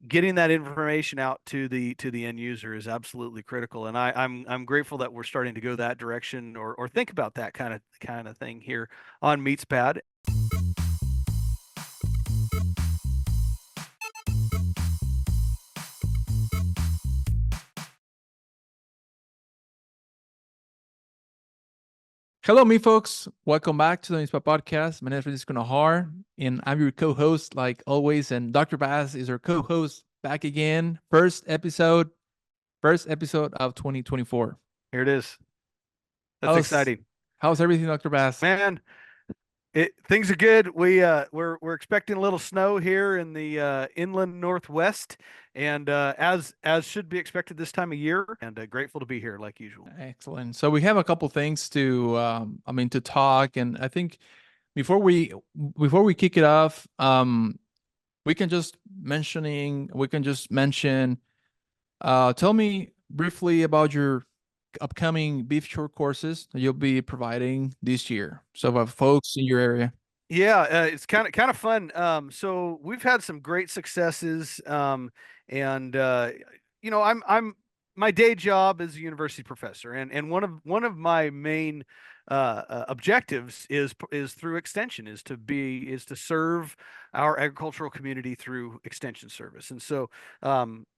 getting that information out to the end user is absolutely critical, and I'm grateful that we're starting to go that direction or think about that kind of thing here on MeatsPad. Hello, me folks. Welcome back to the MeatsPad podcast. My name is Najar, and I'm your co-host, like always. And Dr. Bass is our co-host back again. First episode of 2024. Here it is. That's How's exciting, how's everything, Dr. Bass? man. Things are good. We're expecting a little snow here in the inland Northwest, and as should be expected this time of year. And grateful to be here like usual. Excellent. So we have a couple things to talk, and I think before we kick it off, we can just mention. Tell me briefly about your upcoming beef short courses that you'll be providing this year. So, folks in your area. Yeah, it's kind of fun. So we've had some great successes, and I'm my day job is a university professor, and one of my main objectives is through extension, is to serve our agricultural community through extension service, and so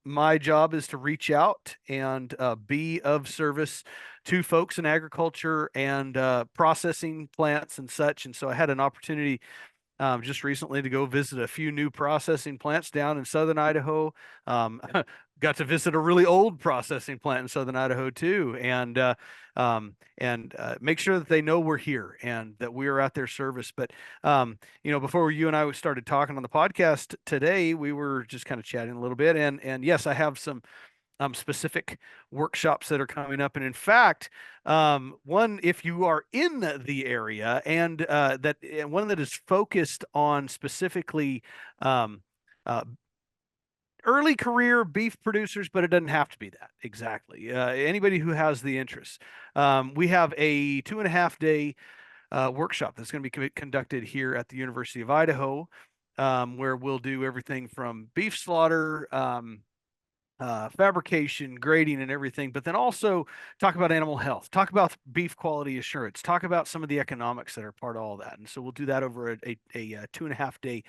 my job is to reach out and be of service to folks in agriculture and processing plants and such. And so I had an opportunity just recently to go visit a few new processing plants down in southern Idaho. Got to visit a really old processing plant in southern Idaho too, and make sure that they know we're here and that we are at their service. But before you and I started talking on the podcast today, we were just kind of chatting a little bit, and yes, I have some specific workshops that are coming up. And in fact, one, if you are in the area and one that is focused on specifically early career beef producers, but it doesn't have to be that exactly. Anybody who has the interest. We have a 2.5 day workshop that's going to be conducted here at the University of Idaho, where we'll do everything from beef slaughter, fabrication, grading, and everything, but then also talk about animal health, talk about beef quality assurance, talk about some of the economics that are part of all that. And so we'll do that over a 2.5 day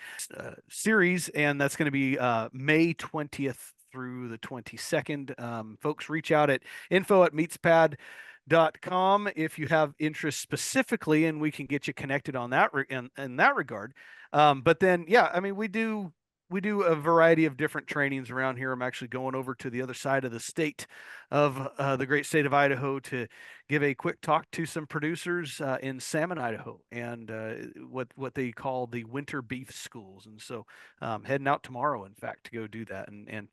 series, and that's going to be May 20th through the 22nd. Folks, reach out at info@meatspad.com if you have interest specifically, and we can get you connected on that in that regard. But then, yeah, I mean, we do a variety of different trainings around here. I'm actually going over to the other side of the state of the great state of Idaho to give a quick talk to some producers in Salmon, Idaho, and what they call the winter beef schools. And so heading out tomorrow, in fact, to go do that. And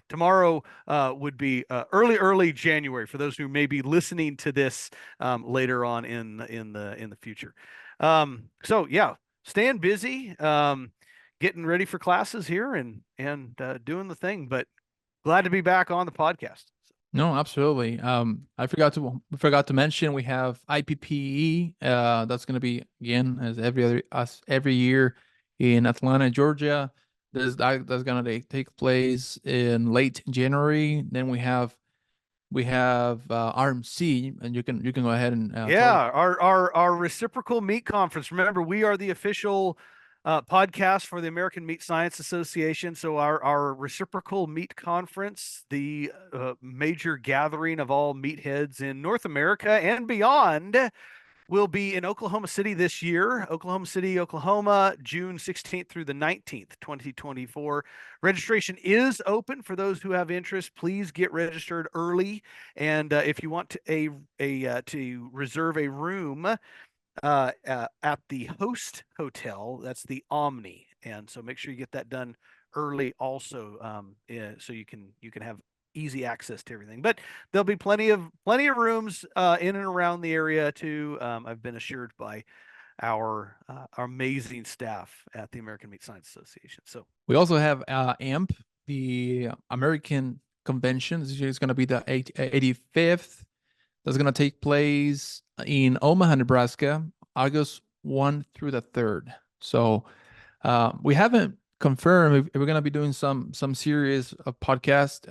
tomorrow would be early January for those who may be listening to this later on in the future. So yeah, staying busy. Getting ready for classes here and doing the thing, but glad to be back on the podcast. No, absolutely. I forgot to mention we have IPPE. That's going to be again as every year in Atlanta, Georgia. That's going to take place in late January. Then we have RMC, and you can go ahead and Yeah, our reciprocal meat conference. Remember, we are the official podcast for the American Meat Science Association. So our reciprocal meat conference, the major gathering of all meatheads in North America and beyond, will be in Oklahoma City this year. Oklahoma City, Oklahoma, June 16th through the 19th, 2024. Registration is open for those who have interest. Please get registered early, and if you want to reserve a room at the host hotel, that's the Omni, and so make sure you get that done early also, so you can have easy access to everything. But there'll be plenty of rooms in and around the area too. I've been assured by our amazing staff at the American Meat Science Association. So we also have AMP, the American Convention. This year is going to be the 85th. That's going to take place in Omaha, Nebraska, August 1 through the 3rd. So we haven't confirm if we're gonna be doing some series of podcast.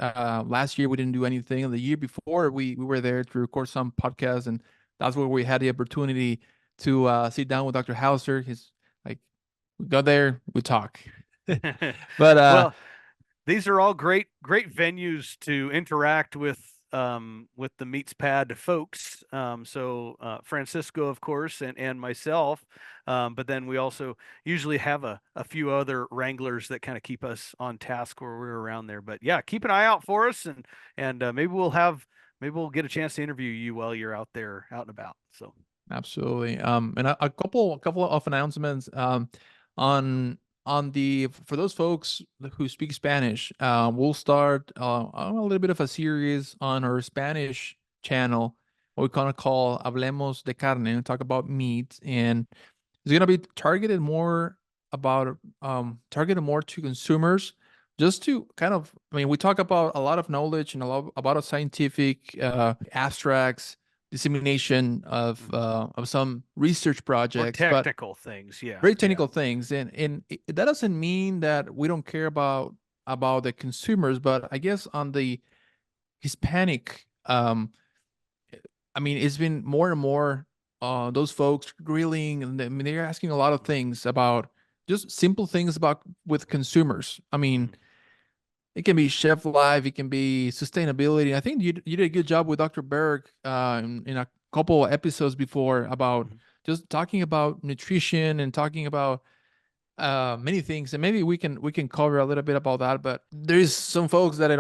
Last year we didn't do anything. The year before we were there to record some podcasts, and that's where we had the opportunity to sit down with Dr. Hauser. He's like, we go there, we talk. But Well, these are all great venues to interact with the MeatsPad folks. Francisco, of course, and myself. But then we also usually have a few other wranglers that kind of keep us on task where we're around there. But yeah, keep an eye out for us, and maybe we'll get a chance to interview you while you're out there out and about. So. absolutely. And a couple of announcements. On the for those folks who speak Spanish, we'll start a little bit of a series on our Spanish channel, what we kind of call Hablemos de Carne, and talk about meat, and it's gonna be targeted more to consumers, just to kind of, I mean, we talk about a lot of knowledge and a lot about scientific abstracts, dissemination of some research More projects, but technical things. Yeah, very yeah. technical things. And that doesn't mean that we don't care about the consumers, but I guess on the Hispanic, I mean, it's been more and more those folks grilling, and I mean, they're asking a lot of things about just simple things about with consumers. I mean, Mhm. it can be chef life, it can be sustainability. I think you did a good job with Dr. Berg in a couple episodes before about Mhm. just talking about nutrition and talking about many things, and maybe we can cover a little bit about that. But there's some folks that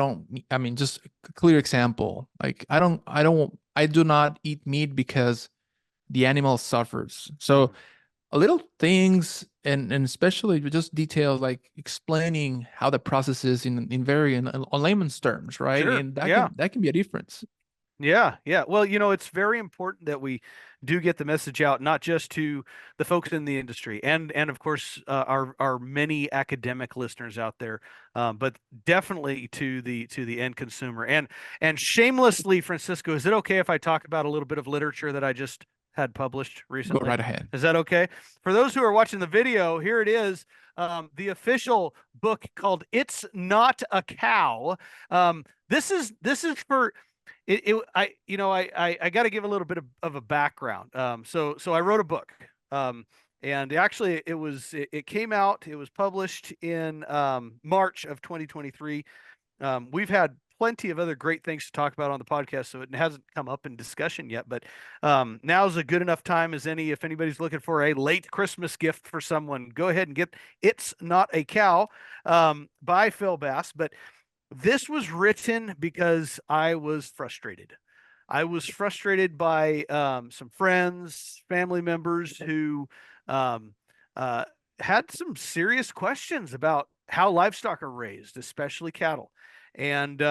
I mean, just a clear example, like I do not eat meat because the animal suffers. So Mhm. a little things, and especially just details like explaining how the process is in very on layman's terms, right? Sure. And Yeah. that can be a difference. Yeah, yeah. Well, it's very important that we do get the message out, not just to the folks in the industry, and of course our many academic listeners out there, but definitely to the end consumer. And shamelessly, Francisco, is it okay if I talk about a little bit of literature that I just had published Go recently? right ahead. Is that okay? For those who are watching the video, here it is, the official book called "It's Not a Cow." This is for I I got to give a little bit of a background. So I wrote a book. And actually it came out, it was published in March of 2023. We've had plenty of other great things to talk about on the podcast, so it hasn't come up in discussion yet, but now's a good enough time as any. If anybody's looking for a late Christmas gift for someone, go ahead and get "It's Not a Cow" by Phil Bass. But this was written because I was frustrated. I was frustrated by some friends, family members who um, uh, had some serious questions about how livestock are raised, especially cattle. And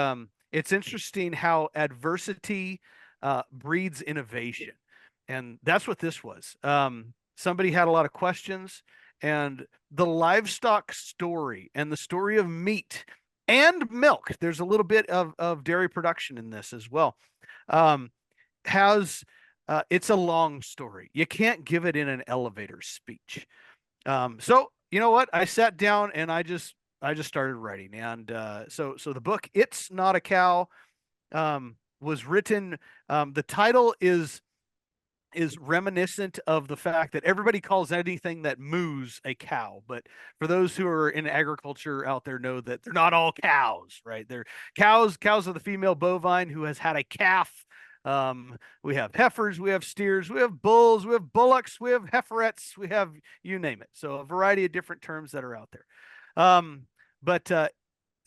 it's interesting how adversity breeds innovation. And that's what this was. Somebody had a lot of questions, and the livestock story and the story of meat and milk. There's a little bit of dairy production in this as well. Um, has It's a long story. You can't give it in an elevator speech. So you know what? I sat down and I just started writing. And so the book "It's Not a Cow" was written. The title is reminiscent of the fact that everybody calls anything that moos a cow. But for those who are in agriculture out there, know that they're not all cows, right? They're cows. Cows are the female bovine who has had a calf. We have heifers, we have steers, we have bulls, we have bullocks, we have heiferettes, we have you name it. So a variety of different terms that are out there. But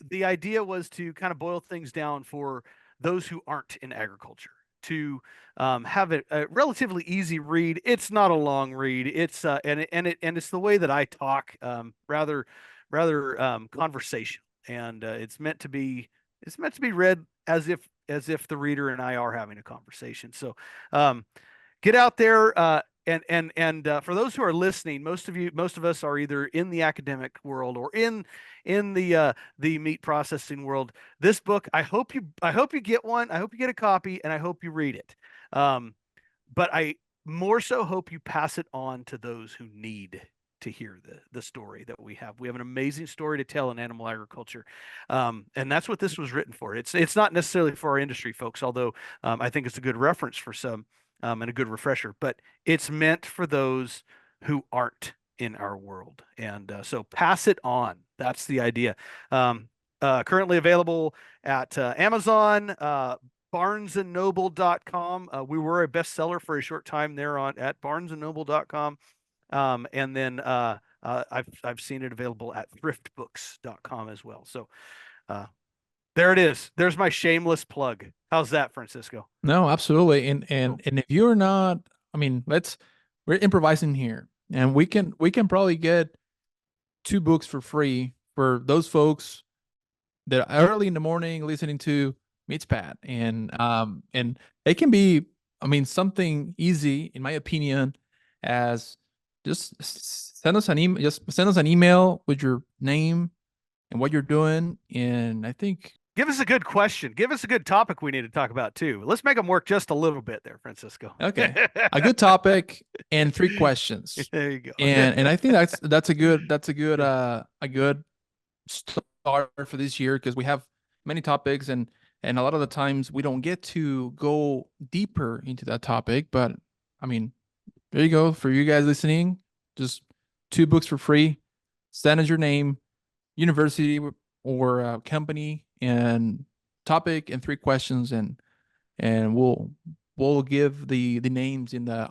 The idea was to kind of boil things down for those who aren't in agriculture to have a relatively easy read. It's not a long read. It's and it's the way that I talk, rather conversational, and it's meant to be read as if the reader and I are having a conversation. So um, get out there, and for those who are listening, most of us are either in the academic world or in the meat processing world. This book, I hope you get one. I hope you get a copy, and I hope you read it. um, but I more so hope you pass it on to those who need to hear the story that we have. We have an amazing story to tell in animal agriculture, and that's what this was written for. It's not necessarily for our industry folks, although I think it's a good reference for some, and a good refresher. But it's meant for those who aren't in our world, and so pass it on. That's the idea. Currently available at Amazon, barnesandnoble.com. We were a bestseller for a short time there on at barnesandnoble.com. And then I've seen it available at thriftbooks.com as well. So uh, there it is. There's my shameless plug. How's that, Francisco? No, absolutely. And Cool. and if you're not, I mean, we're improvising here, and we can probably get 2 books for free for those folks that are early in the morning listening to MeatsPad. And it can be, I mean, something easy, in my opinion, as just send us an email, just send us an email with your name and what you're doing. And I think, Give us a good question. Give us a good topic we need to talk about too. Let's make them work just a little bit there, Francisco. okay, a good topic and 3 questions. There you go. And I think that's a good start for this year, because we have many topics, and a lot of the times we don't get to go deeper into that topic. But I mean, there you go for you guys listening. Just 2 books for free. Send us your name, university or company, and topic, and 3 questions, and we'll give the names in the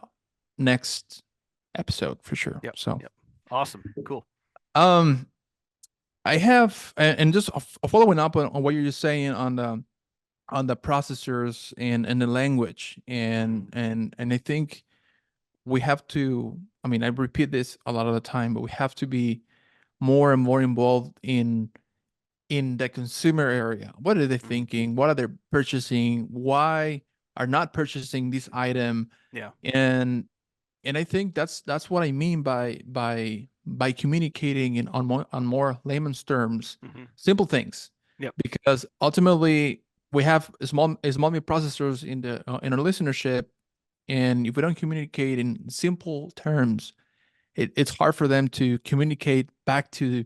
next episode for sure. Yep. So Yep. Awesome. Cool. um I have, and just following up on what you're just saying on the processors and the language, and I think we have to. I mean, I repeat this a lot of the time, but we have to be more and more involved in the consumer area. What are they Mhm. thinking? What are they purchasing? Why are not purchasing this item? Yeah. And I think that's what I mean by communicating in on more layman's terms, Hmm. simple things, Yep. because ultimately we have small meat processors in our listenership, and if we don't communicate in simple terms, it's hard for them to communicate back to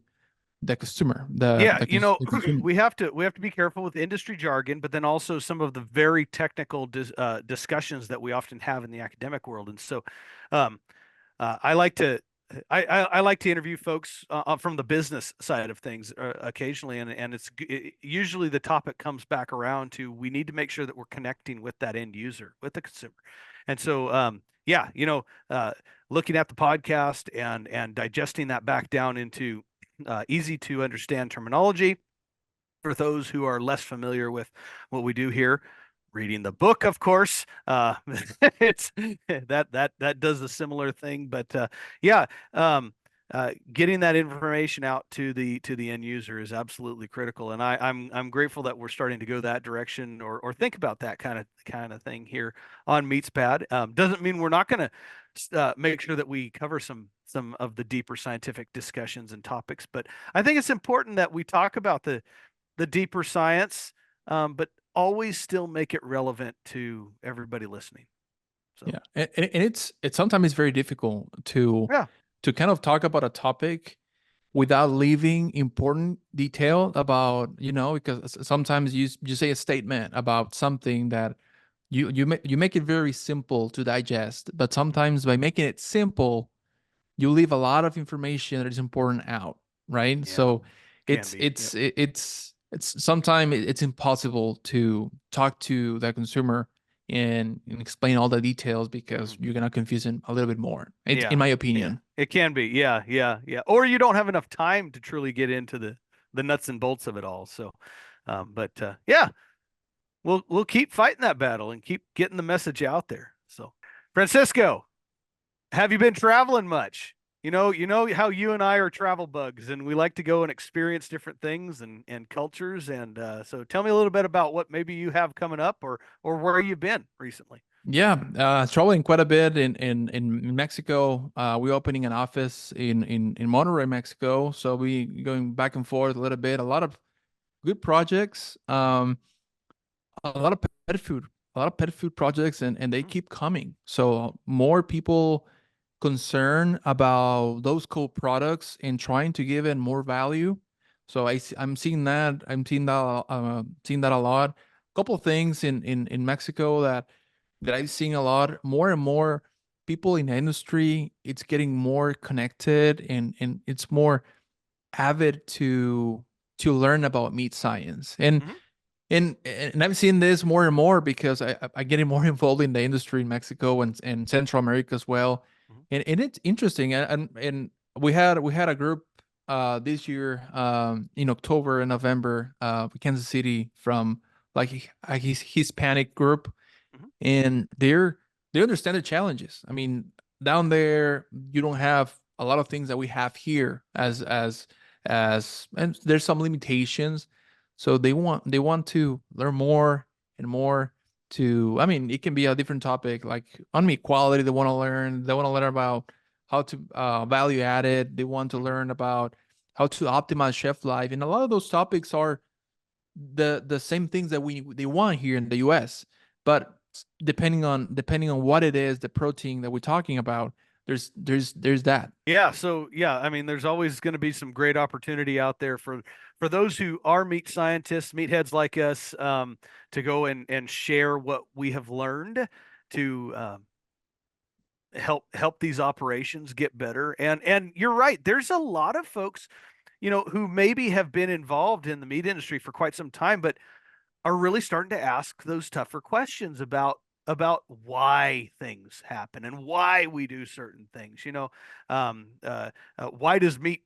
the consumer, Yeah, you know, the consumer. we have to be careful with industry jargon, but then also some of the very technical discussions that we often have in the academic world. And so, um, I like to I like to interview folks from the business side of things occasionally, and usually the topic comes back around to we need to make sure that we're connecting with that end user, with the consumer. And so, yeah, looking at the podcast and digesting that back down into easy to understand terminology for those who are less familiar with what we do here. Reading the book, of course, it's that does a similar thing. But yeah, getting that information out to the end user is absolutely critical, and I'm grateful that we're starting to go that direction, or think about that kind of thing here on MeatsPad. Doesn't mean we're not going to make sure that we cover some of the deeper scientific discussions and topics, but I think it's important that we talk about the deeper science, but always still make it relevant to everybody listening. So Yeah, and it's sometimes very difficult yeah, to kind of talk about a topic without leaving important detail about, because sometimes you say a statement about something that you make it very simple to digest, but sometimes by making it simple, you leave a lot of information that is important out, right? yeah, So can be. Yep. it's sometimes it's impossible to talk to the consumer and explain all the details, Hmm. because you're gonna confuse them a little bit more. It's in Yeah, my yeah, opinion. it can be. Yeah, yeah, yeah. Or you don't have enough time to truly get into the nuts and bolts of it all. So, but yeah, we'll keep fighting that battle and keep getting the message out there. So, Francisco, have you been traveling much? You know how you and I are travel bugs, and we like to go and experience different things and cultures. And so, tell me a little bit about what maybe you have coming up, or where you've been recently. Yeah, traveling quite a bit in Mexico. We're opening an office in Monterrey, Mexico. So we going back and forth a little bit. A lot of good projects. A lot of pet food, a lot of pet food projects, and they Mm-hmm. keep coming. So more people concern about those co-products and trying to give it more value. So I'm seeing that. Seeing that a lot. A couple of things in Mexico that I've seen a lot. More and more people in the industry, it's getting more connected and it's more avid to learn about meat science. Hmm. And I'm seeing this more and more because I getting more involved in the industry in Mexico and Central America as well. Hmm. And it's interesting. And we had a group this year in October and November, Kansas City, from like his Hispanic group, Hmm. and they understand the challenges. I mean, down there you don't have a lot of things that we have here and there's some limitations. So they want to learn more and more. To I mean, it can be a different topic like on meat quality. They want to learn about how to value add it. They want to Hmm. learn about how to optimize shelf life, and a lot of those topics are the same things that we they want here in the US. But depending on what it is, the protein that we're talking about, there's that. Yeah, so yeah, I mean, there's always going to be some great opportunity out there for those who are meat scientists, meatheads like us, to go and share what we have learned to help these operations get better. And you're right, there's a lot of folks, who maybe have been involved in the meat industry for quite some time, but are really starting to ask those tougher questions about why things happen and why we do certain things. Why does meat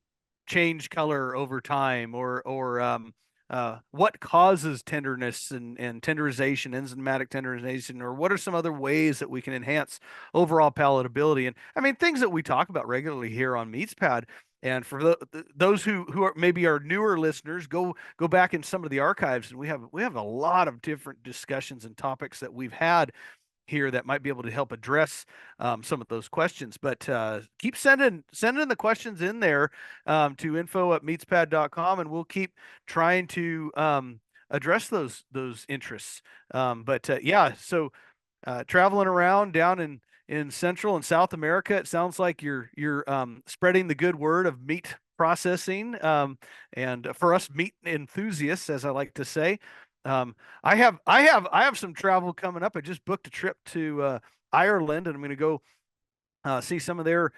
change color over time, or what causes tenderness and tenderization, enzymatic tenderization, or what are some other ways that we can enhance overall palatability? And I mean, things that we talk about regularly here on MeatsPad. And for those who are maybe our newer listeners, go back in some of the archives, and we have a lot of different discussions and topics that we've had here that might be able to help address some of those questions. But keep sending the questions in there to info@meatspad.com, and we'll keep trying to address those interests. But yeah, so traveling around down in Central and South America, it sounds like you're spreading the good word of meat processing. And for us meat enthusiasts, as I like to say, I have some travel coming up. I just booked a trip to Ireland, and I'm going to go see some of their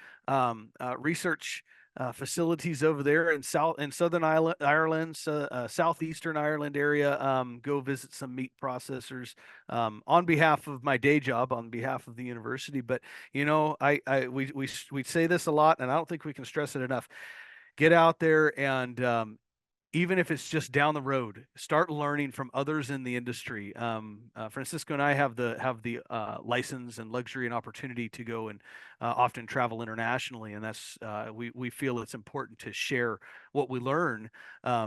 research facilities over there in southern Ireland, southeastern Ireland area. Go visit some meat processors on behalf of my day job, on behalf of the university. But we say this a lot, and I don't think we can stress it enough. Get out there and even if it's just down the road, start learning from others in the industry. Francisco and I have the license and luxury and opportunity to go and often travel internationally, and that's we feel it's important to share what we learn,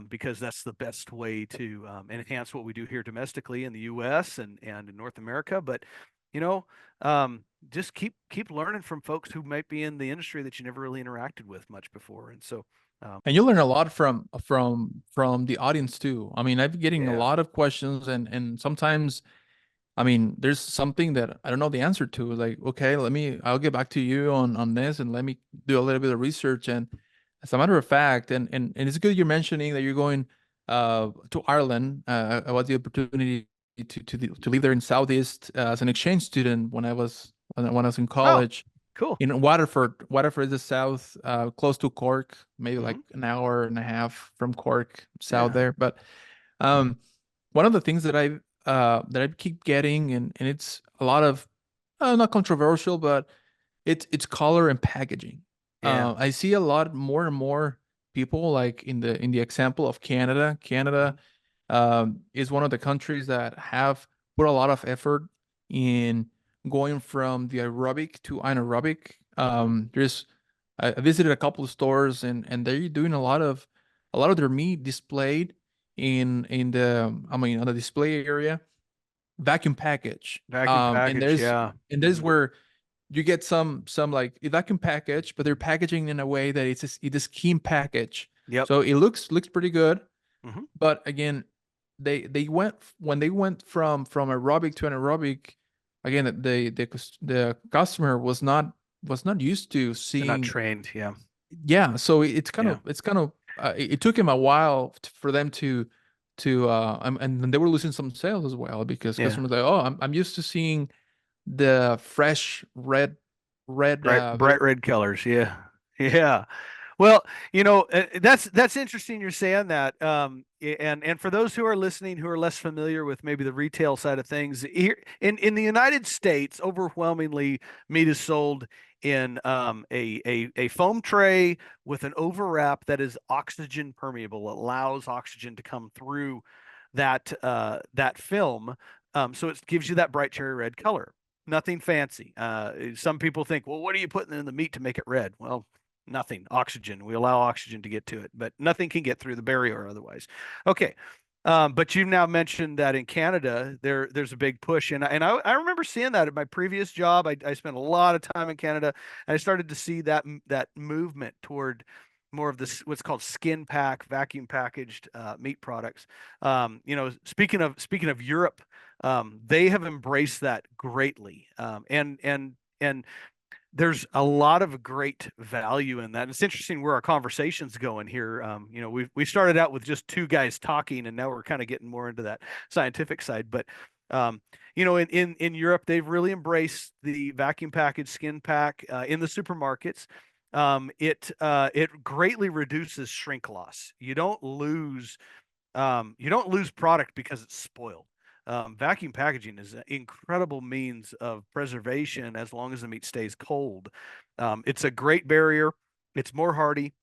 because that's the best way to enhance what we do here domestically in the U.S. and in North America. But you know, just keep learning from folks who might be in the industry that you never really interacted with much before, and so. Um, And you learn a lot from the audience too. I mean, I've been getting a yeah. lot of questions, and sometimes, I mean, there's something that I don't know the answer to. Like, okay, I'll get back to you on this, and let me do a little bit of research. And as a matter of fact, and it's good you're mentioning that you're going to Ireland. I had the opportunity to live there in Southeast as an exchange student when I was in Oh, college cool. in Waterford. Waterford is the south, close to Cork, maybe like Hmm. an hour and a half from Cork, south Yeah. there. But um, one of the things that I keep getting, and it's a lot of not controversial, but it's color and packaging. Yeah. I see a lot more and more people like in the example of Canada. Hmm. Canada is one of the countries that have put a lot of effort in going from the aerobic to anaerobic. Hmm. There's I visited a couple of stores, and they're doing a lot of their meat displayed in the I mean on the display area, vacuum package. Vacuum And package. there's Yeah. and there's Hmm. where you get some like a vacuum package, but they're packaging in a way that it's a scheme package, Yep. so it looks pretty good. Hmm. But again, they went when they went from aerobic to anaerobic. Again, the customer was not was not used to They're not seeing. trained. Yeah. Yeah, so Yeah. it's kind of it took him a while for them to and they were losing some sales as well because Yeah. customers like, oh, I'm used to seeing the fresh red Bright red colors. Yeah. Yeah. Well, that's interesting you're saying that. And for those who are listening who are less familiar with maybe the retail side of things, here in the United States, overwhelmingly meat is sold in a foam tray with an overwrap that is oxygen permeable. It allows oxygen to come through that film, so it gives you that bright cherry red color. Nothing fancy. Some people think, well, what are you putting in the meat to make it red? Well, nothing. Oxygen. We allow oxygen to get to it, but nothing can get through the barrier otherwise. Okay. But you've now mentioned that in Canada there's a big push, and I remember seeing that at my previous job. I spent a lot of time in Canada, and I started to see that movement toward more of this what's called skin pack, vacuum packaged meat products. Speaking of Europe, they have embraced that greatly, and there's a lot of great value in that. And it's interesting where our conversation's going here. We started out with just two guys talking, and now we're kind of getting more into that scientific side. But in Europe, they've really embraced the vacuum packaged skin pack in the supermarkets. It greatly reduces shrink loss. You don't lose product because it's spoiled. Vacuum packaging is an incredible means of preservation as long as the meat stays cold. It's a great barrier. It's more hardy.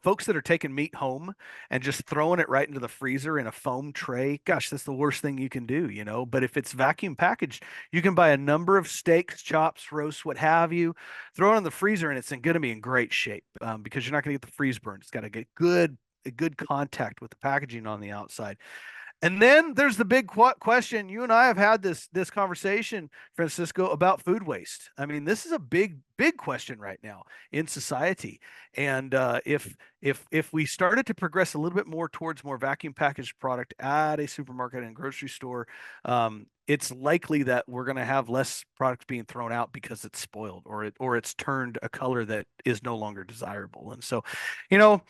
Folks that are taking meat home and just throwing it right into the freezer in a foam tray, gosh, that's the worst thing you can do. But if it's vacuum packaged, you can buy a number of steaks, chops, roasts, what have you, throw it in the freezer, and it's going to be in great shape because you're not going to get the freeze burn. It's got to get a good contact with the packaging on the outside. And then there's the big question. You and I have had this conversation, Francisco, about food waste. I mean, this is a big question right now in society. And if we started to progress a little bit more towards more vacuum packaged product at a supermarket and grocery store, it's likely that we're going to have less product being thrown out because it's spoiled or it's turned a color that is no longer desirable. And so, you know,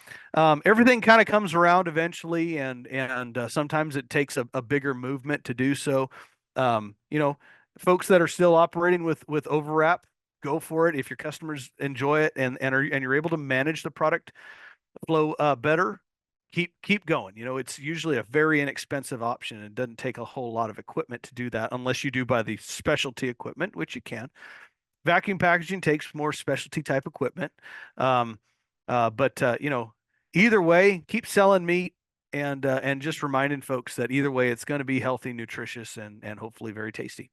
everything kind of comes around eventually, and sometimes it takes a bigger movement to do so. Folks that are still operating with overwrap, go for it. If your customers enjoy it and you're able to manage the product flow better, keep going. It's usually a very inexpensive option. It doesn't take a whole lot of equipment to do that unless you do buy the specialty equipment, which you can. Vacuum packaging takes more specialty type equipment. Um, but either way, keep selling meat and just reminding folks that either way, it's going to be healthy, nutritious, and hopefully very tasty.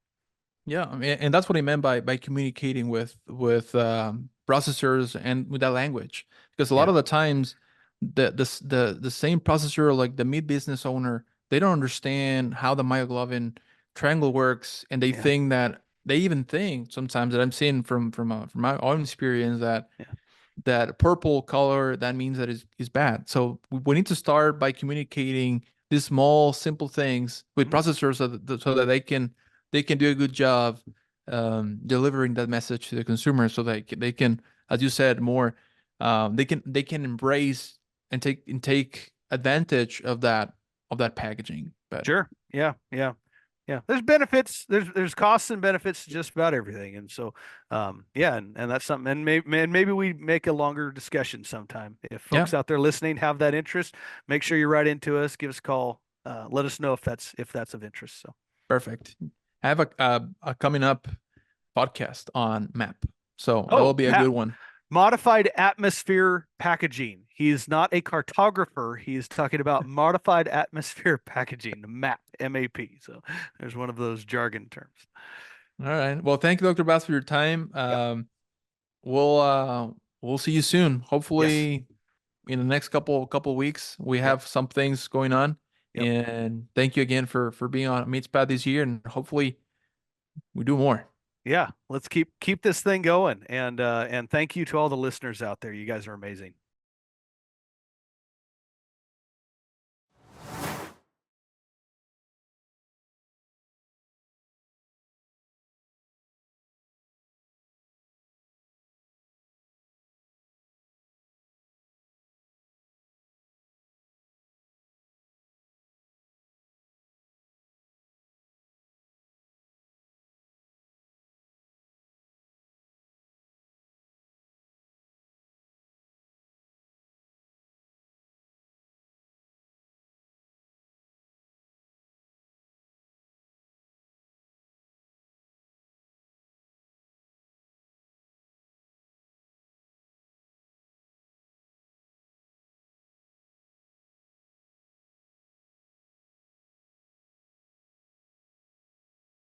Yeah, I mean, and that's what I meant by communicating with processors and with that language, because a lot Yeah, of the times the same processor, like the meat business owner, they don't understand how the myoglobin triangle works, and yeah, they even think sometimes that I'm seeing from my own experience that yeah. that purple color, that means that is bad. So we need to start by communicating these small simple things with Mhm. processors so that they can do a good job delivering that message to the consumer, so that they can, as you said, more they can embrace and take advantage of that packaging better. Sure. Yeah, yeah. Yeah, there's benefits. There's costs and benefits to just about everything, and so yeah, and that's something. And maybe we make a longer discussion sometime. If Yeah, folks out there listening have that interest, make sure you write into us, give us a call, let us know if that's of interest. So, perfect. I have a coming up podcast on map, so that will oh, be a good one. modified atmosphere packaging. He's not a cartographer. He's talking about modified atmosphere packaging, the MAP, MAP. So there's one of those jargon terms. All right. Well, thank you, Dr. Bass, for your time. Yep. We'll we'll see you soon. Yes. Hopefully in the next couple weeks we Yep. have some things going on. Yep. And thank you again for being on MeatsPad this year, and hopefully we do more. Yeah, let's keep this thing going, and thank you to all the listeners out there. You guys are amazing.